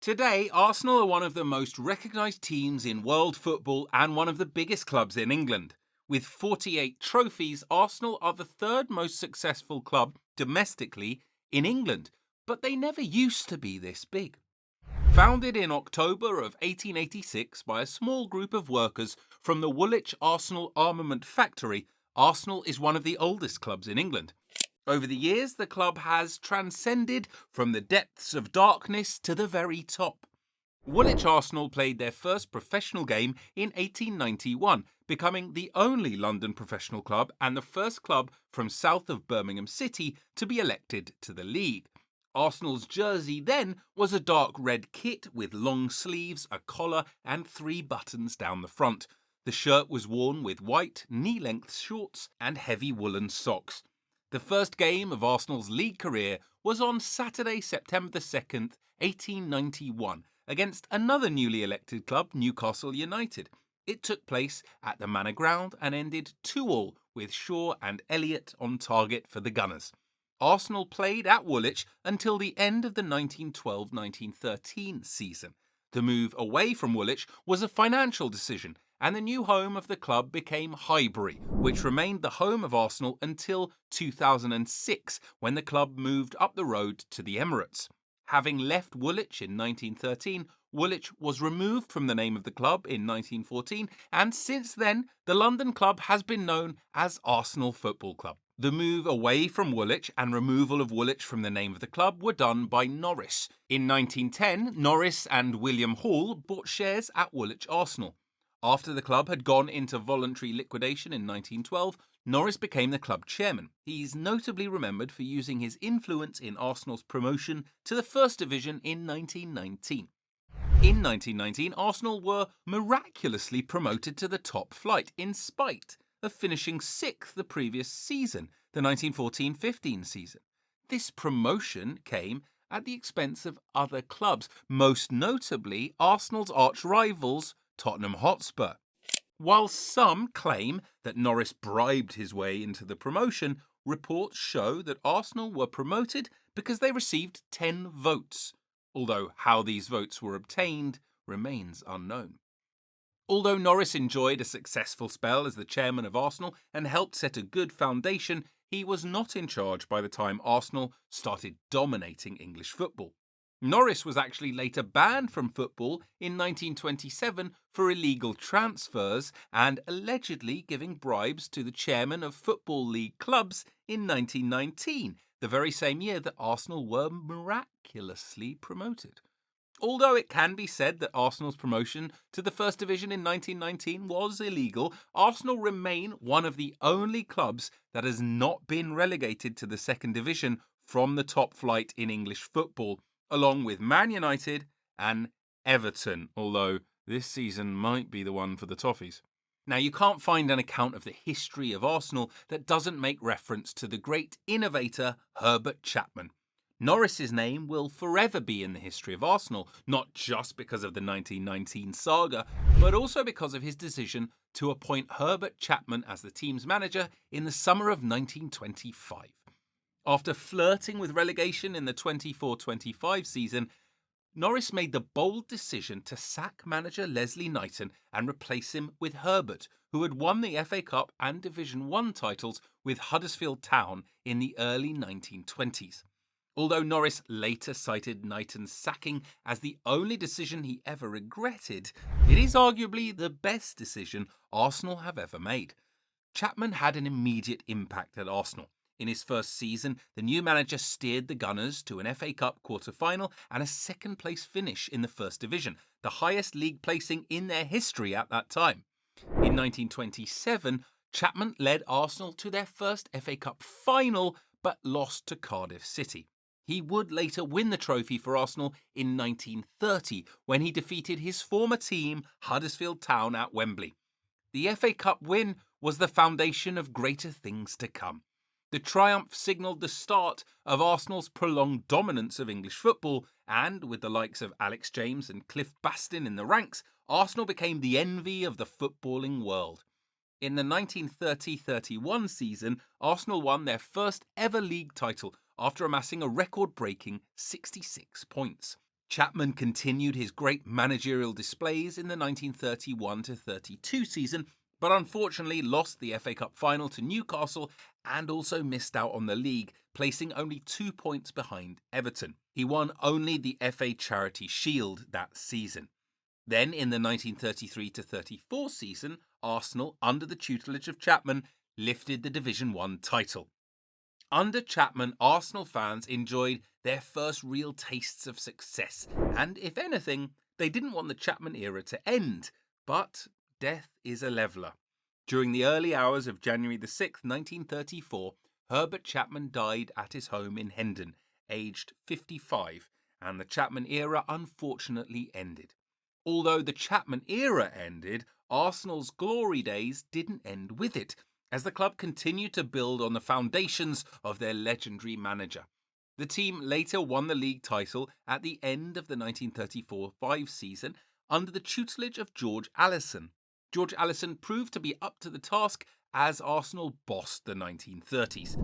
Today, Arsenal are one of the most recognised teams in world football and one of the biggest clubs in England. With 48 trophies, Arsenal are the third most successful club domestically in England, but they never used to be this big. Founded in October of 1886 by a small group of workers from the Woolwich Arsenal Armament Factory, Arsenal is one of the oldest clubs in England. Over the years, the club has transcended from the depths of darkness to the very top. Woolwich Arsenal played their first professional game in 1891, becoming the only London professional club and the first club from south of Birmingham City to be elected to the league. Arsenal's jersey then was a dark red kit with long sleeves, a collar and 3 buttons down the front. The shirt was worn with white, knee-length shorts and heavy woolen socks. The first game of Arsenal's league career was on Saturday, September the 2nd, 1891, against another newly elected club, Newcastle United. It took place at the Manor Ground and ended 2-2 with Shaw and Elliott on target for the Gunners. Arsenal played at Woolwich until the end of the 1912-1913 season. The move away from Woolwich was a financial decision, and the new home of the club became Highbury, which remained the home of Arsenal until 2006, when the club moved up the road to the Emirates. Having left Woolwich in 1913, Woolwich was removed from the name of the club in 1914, and since then, the London club has been known as Arsenal Football Club. The move away from Woolwich and removal of Woolwich from the name of the club were done by Norris. In 1910, Norris and William Hall bought shares at Woolwich Arsenal. After the club had gone into voluntary liquidation in 1912, Norris became the club chairman. He's notably remembered for using his influence in Arsenal's promotion to the First Division in 1919. In 1919, Arsenal were miraculously promoted to the top flight in spite of finishing 6th the previous season, the 1914-15 season. This promotion came at the expense of other clubs, most notably Arsenal's arch-rivals Tottenham Hotspur. While some claim that Norris bribed his way into the promotion, reports show that Arsenal were promoted because they received 10 votes, although how these votes were obtained remains unknown. Although Norris enjoyed a successful spell as the chairman of Arsenal and helped set a good foundation, he was not in charge by the time Arsenal started dominating English football. Norris was actually later banned from football in 1927 for illegal transfers and allegedly giving bribes to the chairman of Football League clubs in 1919, the very same year that Arsenal were miraculously promoted. Although it can be said that Arsenal's promotion to the First Division in 1919 was illegal, Arsenal remain one of the only clubs that has not been relegated to the Second Division from the top flight in English football, along with Man United and Everton, although this season might be the one for the Toffees. Now, you can't find an account of the history of Arsenal that doesn't make reference to the great innovator Herbert Chapman. Norris's name will forever be in the history of Arsenal, not just because of the 1919 saga, but also because of his decision to appoint Herbert Chapman as the team's manager in the summer of 1925. After flirting with relegation in the 24-25 season, Norris made the bold decision to sack manager Leslie Knighton and replace him with Herbert, who had won the FA Cup and Division 1 titles with Huddersfield Town in the early 1920s. Although Norris later cited Knighton's sacking as the only decision he ever regretted, it is arguably the best decision Arsenal have ever made. Chapman had an immediate impact at Arsenal. In his first season, the new manager steered the Gunners to an FA Cup quarter-final and a second-place finish in the First Division, the highest league placing in their history at that time. In 1927, Chapman led Arsenal to their first FA Cup final, but lost to Cardiff City. He would later win the trophy for Arsenal in 1930, when he defeated his former team, Huddersfield Town, at Wembley. The FA Cup win was the foundation of greater things to come. The triumph signalled the start of Arsenal's prolonged dominance of English football, and with the likes of Alex James and Cliff Bastin in the ranks, Arsenal became the envy of the footballing world. In the 1930-31 season, Arsenal won their first ever league title after amassing a record-breaking 66 points. Chapman continued his great managerial displays in the 1931-32 season, but unfortunately lost the FA Cup final to Newcastle and also missed out on the league, placing only 2 points behind Everton. He won only the FA Charity Shield that season. Then, in the 1933-34 season, Arsenal, under the tutelage of Chapman, lifted the Division 1 title. Under Chapman, Arsenal fans enjoyed their first real tastes of success, and if anything, they didn't want the Chapman era to end. But death is a leveller. During the early hours of January the 6th, 1934, Herbert Chapman died at his home in Hendon, aged 55, and the Chapman era unfortunately ended. Although the Chapman era ended, Arsenal's glory days didn't end with it, as the club continued to build on the foundations of their legendary manager. The team later won the league title at the end of the 1934-5 season under the tutelage of George Allison. George Allison proved to be up to the task as Arsenal bossed the 1930s.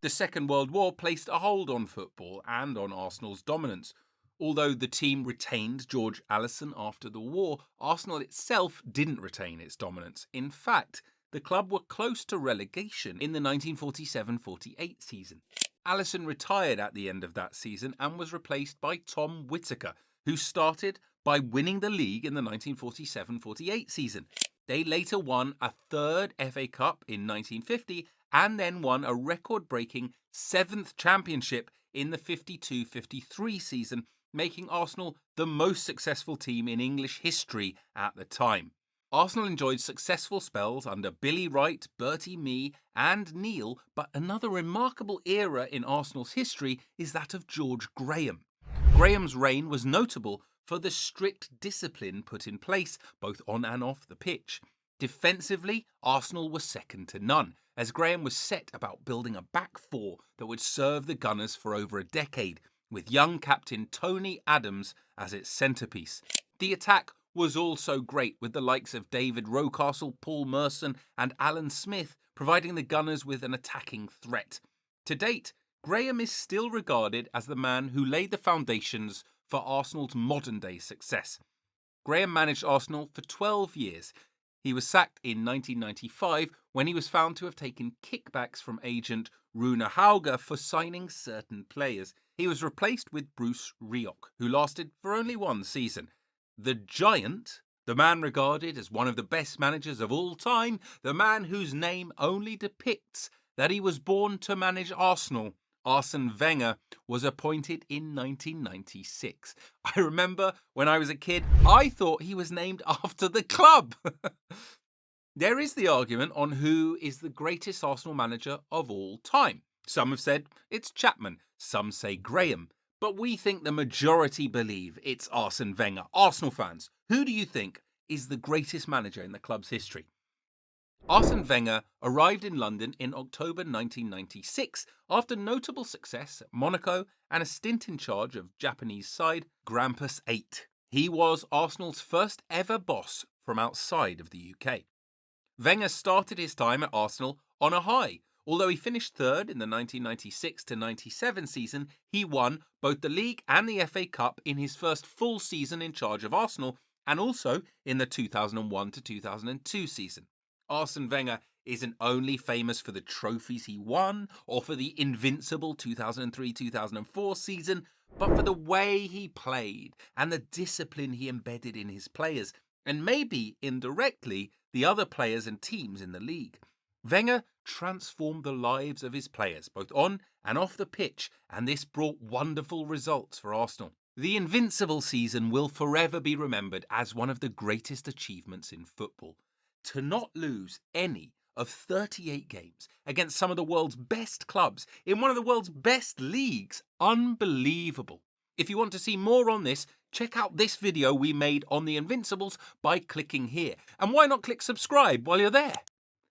The Second World War placed a hold on football and on Arsenal's dominance. Although the team retained George Allison after the war, Arsenal itself didn't retain its dominance. In fact, the club were close to relegation in the 1947-48 season. Allison retired at the end of that season and was replaced by Tom Whittaker, who started by winning the league in the 1947-48 season. They later won a third FA Cup in 1950 and then won a record-breaking 7th championship in the 52-53 season, making Arsenal the most successful team in English history at the time. Arsenal enjoyed successful spells under Billy Wright, Bertie Mee and Neil, but another remarkable era in Arsenal's history is that of George Graham. Graham's reign was notable for the strict discipline put in place, both on and off the pitch. Defensively, Arsenal was second to none, as Graham was set about building a back four that would serve the Gunners for over a decade, with young captain Tony Adams as its centrepiece. The attack was also great, with the likes of David Rocastle, Paul Merson and Alan Smith providing the Gunners with an attacking threat. To date, Graham is still regarded as the man who laid the foundations for Arsenal's modern-day success. Graham managed Arsenal for 12 years. He was sacked in 1995 when he was found to have taken kickbacks from agent Rune Hauger for signing certain players. He was replaced with Bruce Rioch, who lasted for only one season. The Giant, the man regarded as one of the best managers of all time, the man whose name only depicts that he was born to manage Arsenal, Arsene Wenger, was appointed in 1996. I remember when I was a kid, I thought he was named after the club. There is the argument on who is the greatest Arsenal manager of all time. Some have said it's Chapman, some say Graham, but we think the majority believe it's Arsene Wenger. Arsenal fans, who do you think is the greatest manager in the club's history? Arsene Wenger arrived in London in October 1996 after notable success at Monaco and a stint in charge of Japanese side Grampus 8. He was Arsenal's first ever boss from outside of the UK. Wenger started his time at Arsenal on a high. Although he finished third in the 1996-97 season, he won both the league and the FA Cup in his first full season in charge of Arsenal, and also in the 2001-2002 season. Arsene Wenger isn't only famous for the trophies he won or for the invincible 2003-2004 season, but for the way he played and the discipline he embedded in his players, and maybe indirectly the other players and teams in the league. Wenger transformed the lives of his players, both on and off the pitch, and this brought wonderful results for Arsenal. The invincible season will forever be remembered as one of the greatest achievements in football. To not lose any of 38 games against some of the world's best clubs in one of the world's best leagues, unbelievable. If you want to see more on this, check out this video we made on the Invincibles by clicking here. And why not click subscribe while you're there?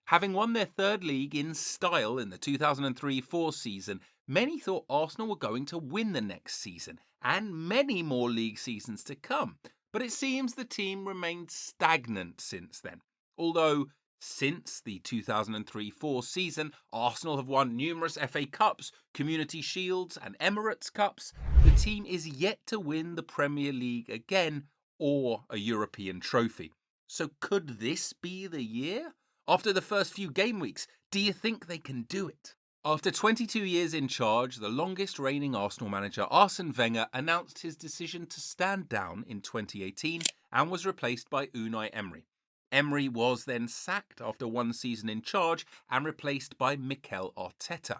Having won their third league in style in the 2003-04 season, many thought Arsenal were going to win the next season and many more league seasons to come. But it seems the team remained stagnant since then. Although Since the 2003-04 season, Arsenal have won numerous FA Cups, Community Shields and Emirates Cups. The team is yet to win the Premier League again or a European trophy. So could this be the year? After the first few game weeks, do you think they can do it? After 22 years in charge, the longest reigning Arsenal manager Arsene Wenger announced his decision to stand down in 2018 and was replaced by Unai Emery. Emery was then sacked after one season in charge and replaced by Mikel Arteta.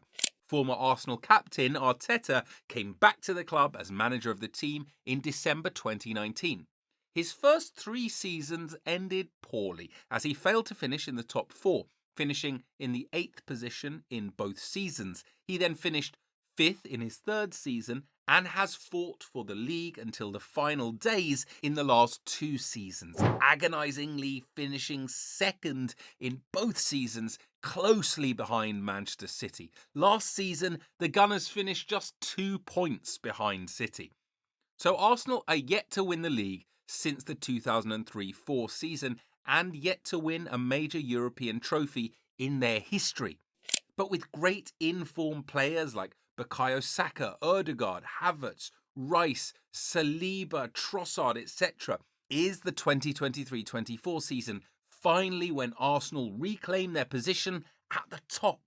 Former Arsenal captain Arteta came back to the club as manager of the team in December 2019. His first 3 seasons ended poorly as he failed to finish in the top 4, finishing in the 8th position in both seasons. He then finished 5th in his 3rd season and has fought for the league until the final days in the last 2 seasons, agonisingly finishing 2nd in both seasons, closely behind Manchester City. Last season, the Gunners finished just 2 points behind City. So Arsenal are yet to win the league since the 2003-04 season and yet to win a major European trophy in their history. But with great informed players like Bukayo Saka, Ødegaard, Havertz, Rice, Saliba, Trossard, etc., is the 2023-24 season finally when Arsenal reclaim their position at the top?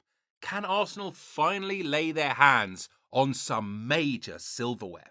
Can Arsenal finally lay their hands on some major silverware?